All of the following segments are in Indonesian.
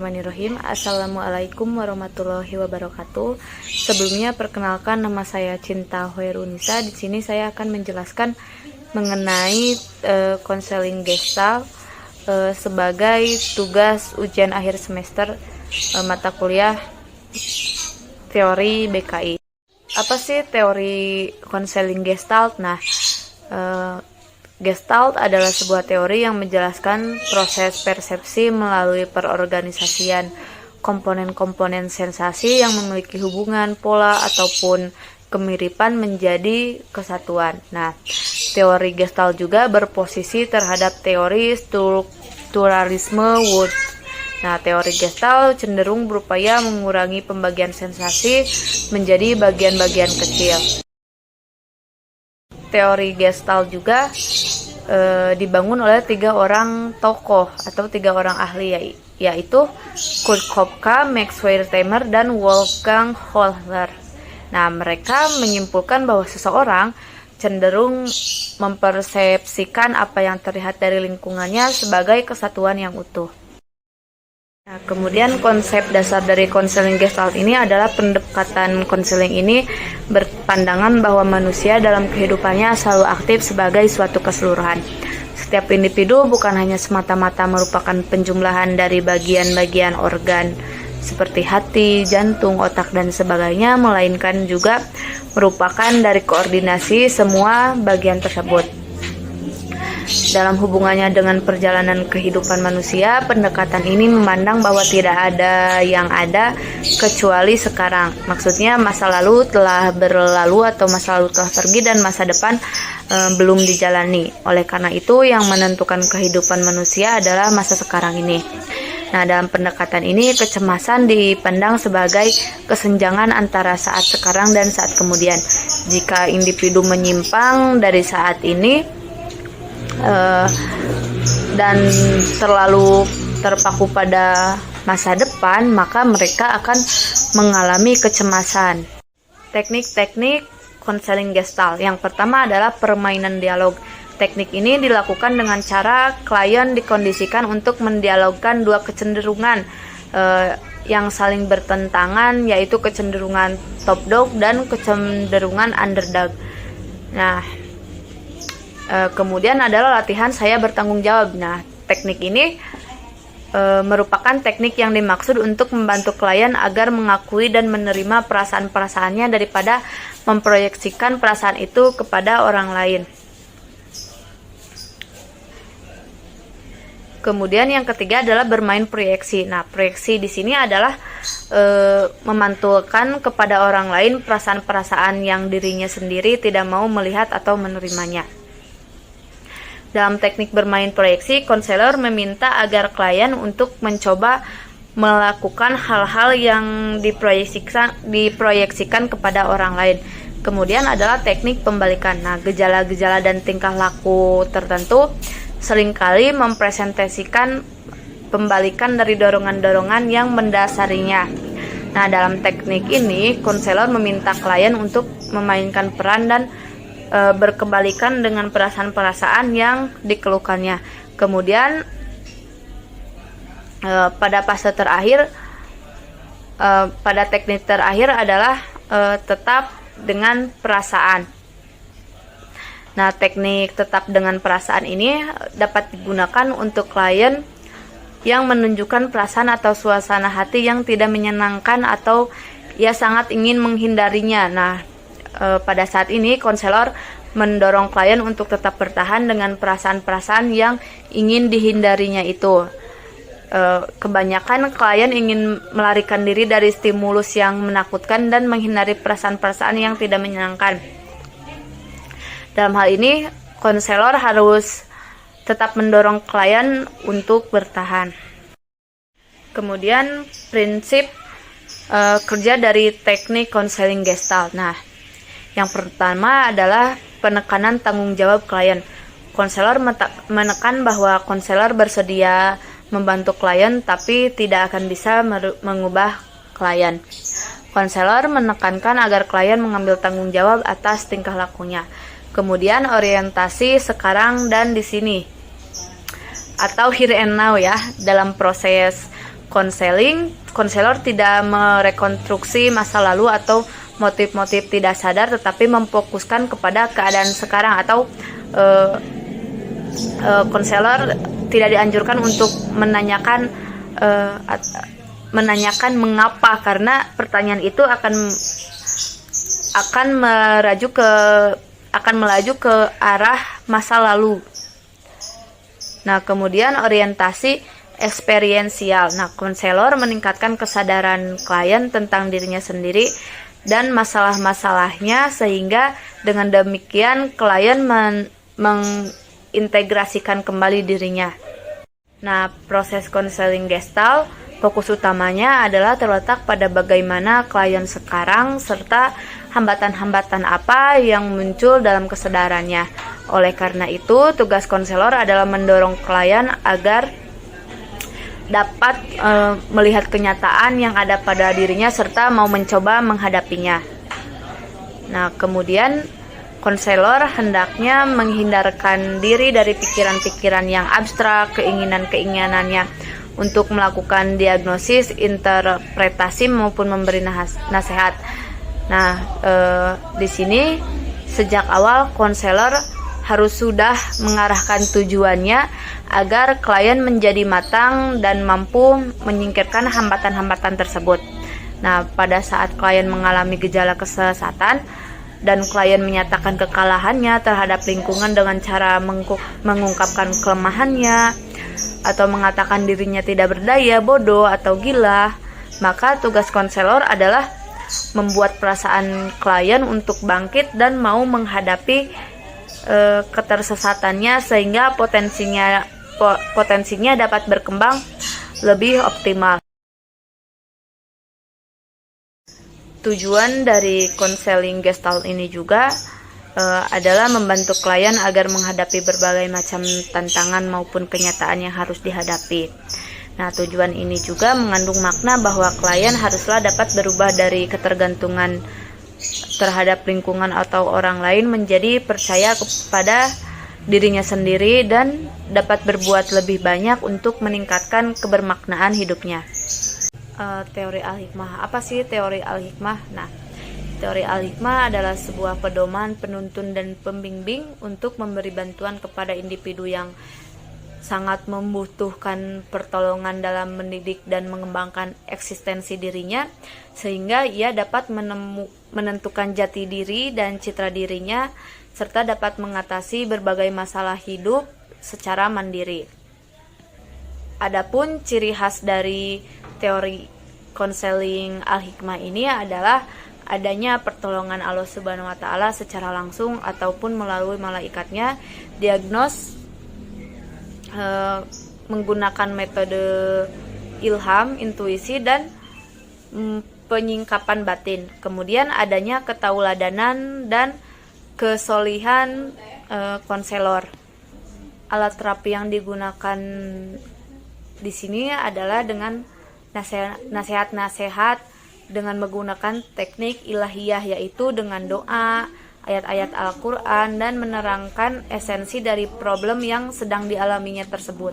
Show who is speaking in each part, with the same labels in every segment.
Speaker 1: Bismillahirrahmanirrahim. Assalamualaikum warahmatullahi wabarakatuh. Sebelumnya perkenalkan, nama saya Cinta Hoerunisa. Di sini saya akan menjelaskan mengenai konseling Gestalt sebagai tugas ujian akhir semester mata kuliah teori BKI. Apa sih teori konseling Gestalt? Gestalt adalah sebuah teori yang menjelaskan proses persepsi melalui perorganisasian komponen-komponen sensasi yang memiliki hubungan, pola, ataupun kemiripan menjadi kesatuan. Teori Gestalt juga berposisi terhadap teori strukturalisme Wundt. Teori Gestalt cenderung berupaya mengurangi pembagian sensasi menjadi bagian-bagian kecil. Teori Gestalt juga dibangun oleh 3 orang tokoh atau 3 orang ahli, yaitu Kurt Koepka, Max Wertheimer, dan Wolfgang Holzer. Mereka menyimpulkan bahwa seseorang cenderung mempersepsikan apa yang terlihat dari lingkungannya sebagai kesatuan yang utuh. Kemudian konsep dasar dari konseling Gestalt ini adalah pendekatan konseling ini berpandangan bahwa manusia dalam kehidupannya selalu aktif sebagai suatu keseluruhan. Setiap individu bukan hanya semata-mata merupakan penjumlahan dari bagian-bagian organ seperti hati, jantung, otak, dan sebagainya, melainkan juga merupakan dari koordinasi semua bagian tersebut. Dalam hubungannya dengan perjalanan kehidupan manusia, pendekatan ini memandang bahwa tidak ada yang ada kecuali sekarang. Maksudnya masa lalu telah berlalu atau masa lalu telah pergi dan masa depan belum dijalani. Oleh karena itu, yang menentukan kehidupan manusia adalah masa sekarang ini. Dalam pendekatan ini, kecemasan dipandang sebagai kesenjangan antara saat sekarang dan saat kemudian. Jika individu menyimpang dari saat ini dan terlalu terpaku pada masa depan, maka mereka akan mengalami kecemasan. Teknik-teknik konseling Gestalt. Yang pertama adalah permainan dialog. Teknik ini dilakukan dengan cara klien dikondisikan untuk mendialogkan dua kecenderungan yang saling bertentangan, yaitu kecenderungan top dog dan kecenderungan underdog. Kemudian adalah latihan saya bertanggung jawab. Teknik ini merupakan teknik yang dimaksud untuk membantu klien agar mengakui dan menerima perasaan-perasaannya daripada memproyeksikan perasaan itu kepada orang lain. Kemudian yang ketiga adalah bermain proyeksi. Proyeksi di sini adalah memantulkan kepada orang lain perasaan-perasaan yang dirinya sendiri tidak mau melihat atau menerimanya. Dalam teknik bermain proyeksi, konselor meminta agar klien untuk mencoba melakukan hal-hal yang diproyeksikan kepada orang lain. Kemudian adalah teknik pembalikan. Gejala-gejala dan tingkah laku tertentu seringkali mempresentasikan pembalikan dari dorongan-dorongan yang mendasarinya. Dalam teknik ini, konselor meminta klien untuk memainkan peran dan berkebalikan dengan perasaan-perasaan yang dikeluhkannya. Kemudian pada fase terakhir, pada teknik terakhir adalah tetap dengan perasaan. Teknik tetap dengan perasaan ini dapat digunakan untuk klien yang menunjukkan perasaan atau suasana hati yang tidak menyenangkan atau ia sangat ingin menghindarinya. Pada saat ini, konselor mendorong klien untuk tetap bertahan dengan perasaan-perasaan yang ingin dihindarinya itu. Kebanyakan klien ingin melarikan diri dari stimulus yang menakutkan dan menghindari perasaan-perasaan yang tidak menyenangkan. Dalam hal ini, konselor harus tetap mendorong klien untuk bertahan. Kemudian, prinsip kerja dari teknik konseling Gestalt. Yang pertama adalah penekanan tanggung jawab klien. Konselor menekan bahwa konselor bersedia membantu klien tapi tidak akan bisa mengubah klien. Konselor menekankan agar klien mengambil tanggung jawab atas tingkah lakunya. Kemudian orientasi sekarang dan di sini atau here and now dalam proses konselor tidak merekonstruksi masa lalu atau motif-motif tidak sadar, tetapi memfokuskan kepada keadaan sekarang, atau konselor tidak dianjurkan untuk menanyakan mengapa, karena pertanyaan itu akan melaju ke arah masa lalu. Nah, kemudian orientasi eksperiensial. Nah, konselor meningkatkan kesadaran klien tentang dirinya sendiri dan masalah-masalahnya, sehingga dengan demikian klien mengintegrasikan kembali dirinya. Nah, proses konseling Gestalt fokus utamanya adalah terletak pada bagaimana klien sekarang serta hambatan-hambatan apa yang muncul dalam kesadarannya. Oleh karena itu, tugas konselor adalah mendorong klien agar dapat melihat kenyataan yang ada pada dirinya serta mau mencoba menghadapinya. Nah, kemudian konselor hendaknya menghindarkan diri dari pikiran-pikiran yang abstrak, keinginan-keinginannya untuk melakukan diagnosis, interpretasi maupun memberi nasihat. Nah, di sini sejak awal konselor harus sudah mengarahkan tujuannya agar klien menjadi matang dan mampu menyingkirkan hambatan-hambatan tersebut. Nah, pada saat klien mengalami gejala kesesatan dan klien menyatakan kekalahannya terhadap lingkungan dengan cara mengungkapkan kelemahannya atau mengatakan dirinya tidak berdaya, bodoh, atau gila, maka tugas konselor adalah membuat perasaan klien untuk bangkit dan mau menghadapi ketersesatannya, sehingga potensinya dapat berkembang lebih optimal. Tujuan dari konseling Gestalt ini juga adalah membantu klien agar menghadapi berbagai macam tantangan maupun kenyataan yang harus dihadapi. Nah, tujuan ini juga mengandung makna bahwa klien haruslah dapat berubah dari ketergantungan terhadap lingkungan atau orang lain menjadi percaya kepada dirinya sendiri dan dapat berbuat lebih banyak untuk meningkatkan kebermaknaan hidupnya. Teori Al-Hikmah. Apa sih teori Al-Hikmah? Nah, teori Al-Hikmah adalah sebuah pedoman, penuntun, dan pembimbing untuk memberi bantuan kepada individu yang sangat membutuhkan pertolongan dalam mendidik dan mengembangkan eksistensi dirinya, sehingga ia dapat menentukan jati diri dan citra dirinya, serta dapat mengatasi berbagai masalah hidup secara mandiri. Adapun ciri khas dari teori konseling Al-Hikmah ini adalah adanya pertolongan Allah Subhanahu wa Ta'ala secara langsung ataupun melalui malaikatnya, diagnos menggunakan metode ilham, intuisi, dan penyingkapan batin. Kemudian adanya ketauladanan dan kesolihan konselor. Alat terapi yang digunakan di sini adalah dengan nasihat-nasihat dengan menggunakan teknik ilahiyah, yaitu dengan doa, ayat-ayat Al-Quran, dan menerangkan esensi dari problem yang sedang dialaminya tersebut.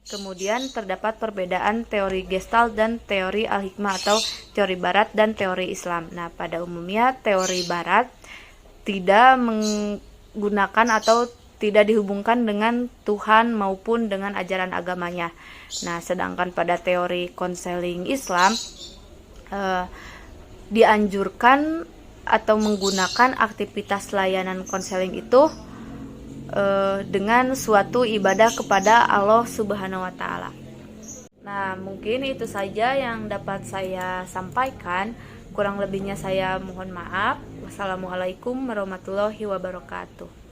Speaker 1: Kemudian terdapat perbedaan teori Gestalt dan teori Al-Hikmah atau teori Barat dan teori Islam. Nah, pada umumnya teori Barat tidak menggunakan atau tidak dihubungkan dengan Tuhan maupun dengan ajaran agamanya. Nah, sedangkan pada teori konseling Islam dianjurkan atau menggunakan aktivitas layanan konseling itu dengan suatu ibadah kepada Allah Subhanahu wa Ta'ala. Nah, mungkin itu saja yang dapat saya sampaikan. Kurang lebihnya saya mohon maaf. Wassalamualaikum warahmatullahi wabarakatuh.